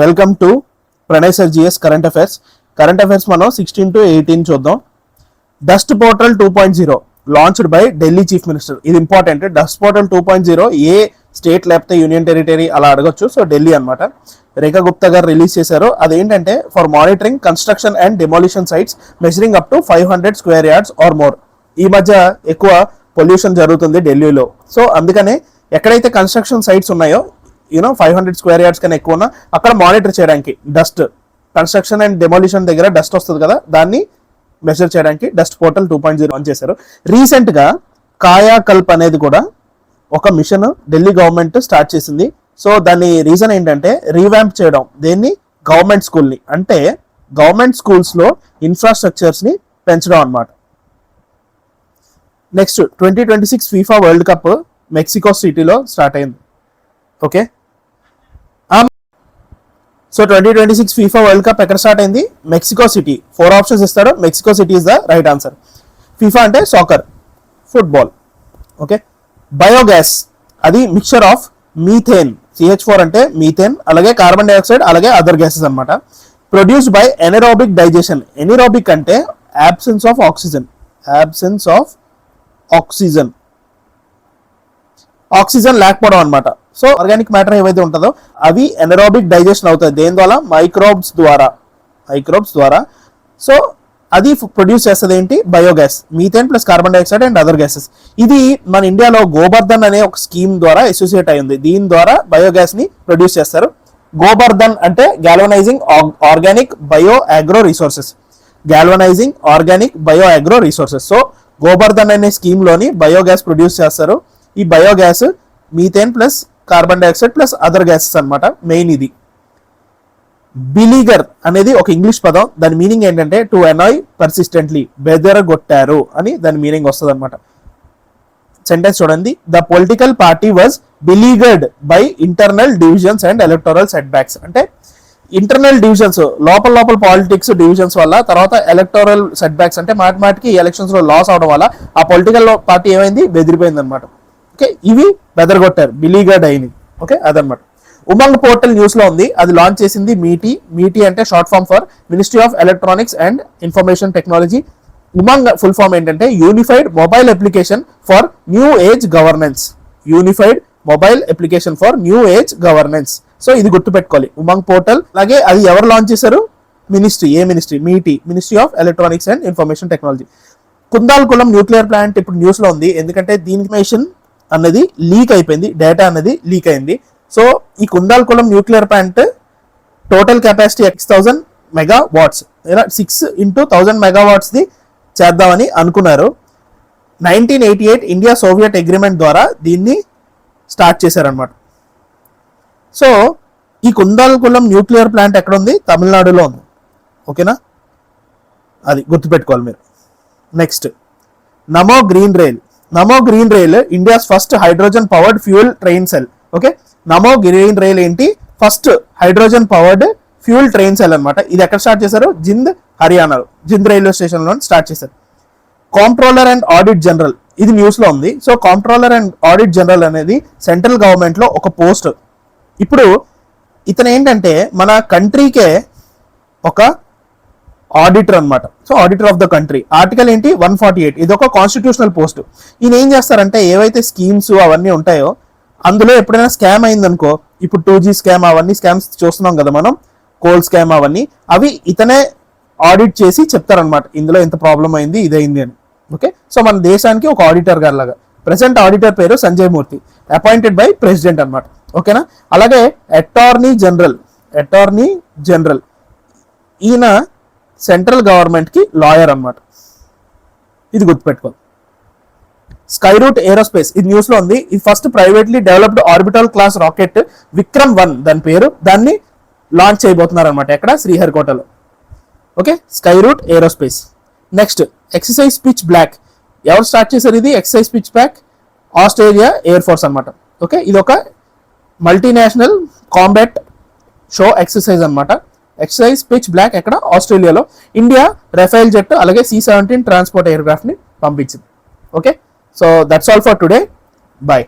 Welcome to Pranay sir GS current affairs మనం 16 to 18 చూద్దాం. Dust portal 2.0 launched by Delhi chief minister. ఇది important. డస్ట్ portal 2.0 ఏ స్టేట్ లేకపోతే యూనియన్ టెరిటరీ అలా అడగొచ్చు. సో ఢిల్లీ అనమాట. రేఖా గుప్తా గారు రిలీజ్ చేశారు. అదేంటంటే for monitoring construction and demolition sites measuring up to 500 square yards or more. ఈ మధ్య ఎక్కువ పొల్యూషన్ జరుగుతుంది ఢిల్లీలో. సో అందుకనే ఎక్కడైతే కన్స్ట్రక్షన్ సైట్స్ ఉన్నాయో 500 square yards కన్నా ఎక్కువ అక్కడ మానిటర్ చేయడానికి డస్ట్ కన్స్ట్రక్షన్ అండ్ డెమోలిషన్ దగ్గర డస్ట్ వస్తుంది కదా, దాన్ని మెజర్ చేయడానికి డస్ట్ పోర్టల్ 2.0 ఆన్ చేశారు. రీసెంట్ గా కాయాకల్ప్ అనేది కూడా ఒక మిషన్ ఢిల్లీ గవర్నమెంట్ స్టార్ట్ చేసింది. సో దాని రీజన్ ఏంటంటే రీవ్యాంప్ చేయడం దేన్ని, గవర్నమెంట్ స్కూల్ని, అంటే గవర్నమెంట్ స్కూల్స్ లో ఇన్ఫ్రాస్ట్రక్చర్స్ ని పెంచడం అన్నమాట. Next 2026 FIFA world cup Mexico సిటీలో స్టార్ట్ అయింది. Okay, so 2026 FIFA world cup ఎక్కడ స్టార్ట్ అయింది? Mexico city. 4 ఆప్షన్స్ ఇస్తారు. Mexico city is the right answer. FIFA అంటే సాకర్, ఫుట్బాల్. ఓకే, బయోగ్యాస్ అది మిక్చర్ ఆఫ్ మీథేన్, CH4 అంటే మీథేన్, అలాగే carbon dioxide, అలాగే అదర్ గ్యాసెస్ అనమాట. Produced by anaerobic digestion. Anaerobic అంటే absence of oxygen, ఆక్సిజన్ లేకపోవడం అనమాట. సో ఆర్గానిక్ మ్యాటర్ ఏవైతే ఉంటుందో అవి ఎనరోబిక్ డైజెషన్ అవుతాయి. దేని ద్వారా? మైక్రోబ్స్ ద్వారా. సో అది ప్రొడ్యూస్ చేస్తుంది ఏంటి? Biogas, methane plus carbon dioxide and other gases. ఇది మన ఇండియాలో గోబర్ధన్ అనే ఒక స్కీమ్ ద్వారా అసోసియేట్ అయింది. దీని ద్వారా బయోగ్యాస్ ని ప్రొడ్యూస్ చేస్తారు. గోబర్ధన్ అంటే galvanising organic bio agro resources. So Gobardhan అనే స్కీమ్ లోని బయోగ్యాస్ ప్రొడ్యూస్ చేస్తారు. ఈ biogas methane plus carbon dioxide plus other gases అనమాట. మెయిన్ ఇది. బిలీగర్ అనేది ఒక ఇంగ్లీష్ పదం. దాని మీనింగ్ ఏంటంటే టు అనాయ్ పర్సిస్టెంట్లీ, బెదరగొట్టారు అని దాని మీనింగ్ వస్తుంది అనమాట. సెంటెన్స్ చూడండి. The political party was beleaguered by internal divisions and electoral setbacks. అంటే ఇంటర్నల్ డివిజన్స్, లోపల పాలిటిక్స్ డివిజన్స్ వల్ల, తర్వాత ఎలక్టోరల్ సెట్ బ్యాక్స్ అంటే మాటికి ఎలక్షన్స్ లో లాస్ అవడం వల్ల ఆ పొలిటికల్ పార్టీ ఏమైంది? బెదిరిపోయింది అనమాట. ఓకే, ఇవి బెదరగొట్టారు, బిలీగర్డ్ అయింది. ఓకే, అదనమాట. ఉమంగ్ పోర్టల్ న్యూస్ లో ఉంది. అది లాంచ్ చేసింది మీటీ అంటే short form for ministry of electronics and information technology. Umang full form ఏంటంటే unified mobile application for new age governance. So ఇది గుర్తుపెట్టుకోవాలి, ఉమంగ్ పోర్టల్. అలాగే అది ఎవరు లాంచ్ చేశారు? Ministry of electronics and information technology. Kudankulam nuclear plant ఇప్పుడు న్యూస్ లో ఉంది. ఎందుకంటే దీని ఇన్ఫర్మేషన్ అన్నది లీక్ అయిపోయింది, డేటా అనేది లీక్ అయింది. సో ఈ Kudankulam nuclear plant total capacity 6000 megawatts, 6 into 1000 megawatts ది చేద్దామని అనుకున్నారు. 1988 ఇండియా సోవియట్ అగ్రిమెంట్ ద్వారా దీన్ని స్టార్ట్ చేశారనమాట. సో ఈ కుందాల్కులం న్యూక్లియర్ ప్లాంట్ ఎక్కడ ఉంది? తమిళనాడులో ఉంది. ఓకేనా, అది గుర్తుపెట్టుకోవాలి మీరు. నెక్స్ట్, నమో green rail India's first hydrogen powered fuel train cell. Okay, నమో గ్రీన్ రైల్ ఏంటి? First hydrogen powered fuel train cell అనమాట. ఇది ఎక్కడ స్టార్ట్ చేశారు? హర్యానాలో జింద్ రైల్వే స్టేషన్ లో స్టార్ట్ చేశారు. కాంప్ట్రోలర్ అండ్ ఆడిట్ జనరల్, ఇది న్యూస్ లో ఉంది. So comptroller and audit general అనేది సెంట్రల్ గవర్నమెంట్ లో ఒక పోస్ట్. ఇప్పుడు ఇతను ఏంటంటే మన కంట్రీకే ఒక ఆడిటర్ అనమాట. So auditor of the country. Article ఏంటి? 148. ఇది ఒక కాన్స్టిట్యూషనల్ పోస్ట్. ఈయన ఏం చేస్తారంటే ఏవైతే స్కీమ్స్ అవన్నీ ఉంటాయో అందులో ఎప్పుడైనా స్కామ్ అయిందనుకో, ఇప్పుడు 2G స్కామ్, అవన్నీ స్కామ్స్ చూస్తున్నాం కదా మనం, కోల్ స్కామ్ అవన్నీ, అవి ఇతనే ఆడిట్ చేసి చెప్తారనమాట, ఇందులో ఎంత ప్రాబ్లం అయింది, ఇదైంది అని. ఓకే, సో మన దేశానికి ఒక ఆడిటర్ గారు లాగా. ప్రెసెంట్ ఆడిటర్ పేరు సంజయ్ మూర్తి, అపాయింటెడ్ బై ప్రెసిడెంట్ అనమాట. ఓకేనా, అలాగే అటార్నీ జనరల్ ఈయన సెంట్రల్ గవర్నమెంట్ కి లాయర్ అనమాట. ఇది గుర్తుపెట్టుకోవాలి. స్కైరూట్ ఏరోస్పేస్, ఇది న్యూస్ లో ఉంది. ఇది first privately developed orbital class rocket Vikram one దాని పేరు. దాన్ని లాంచ్ చేయబోతున్నారు అనమాట. ఎక్కడ? శ్రీహరికోటలో. Okay, Skyroot Aerospace. Next, exercise pitch black. ఎవరు స్టార్ట్ చేశారు ఇది? Exercise pitch black Australia air force అనమాట. ఓకే, ఇది ఒక మల్టీనేషనల్ కాంబాట్ షో ఎక్సర్సైజ్ అనమాట. ఎక్సర్సైజ్ పిచ్ బ్లాక్ ఎక్కడ? ఆస్ట్రేలియాలో. ఇండియా రఫేల్ జెట్ అలాగే C-17 ట్రాన్స్పోర్ట్ ఎయిర్ క్రాఫ్ట్ ని పంపించింది. Okay, so that's all for today. By.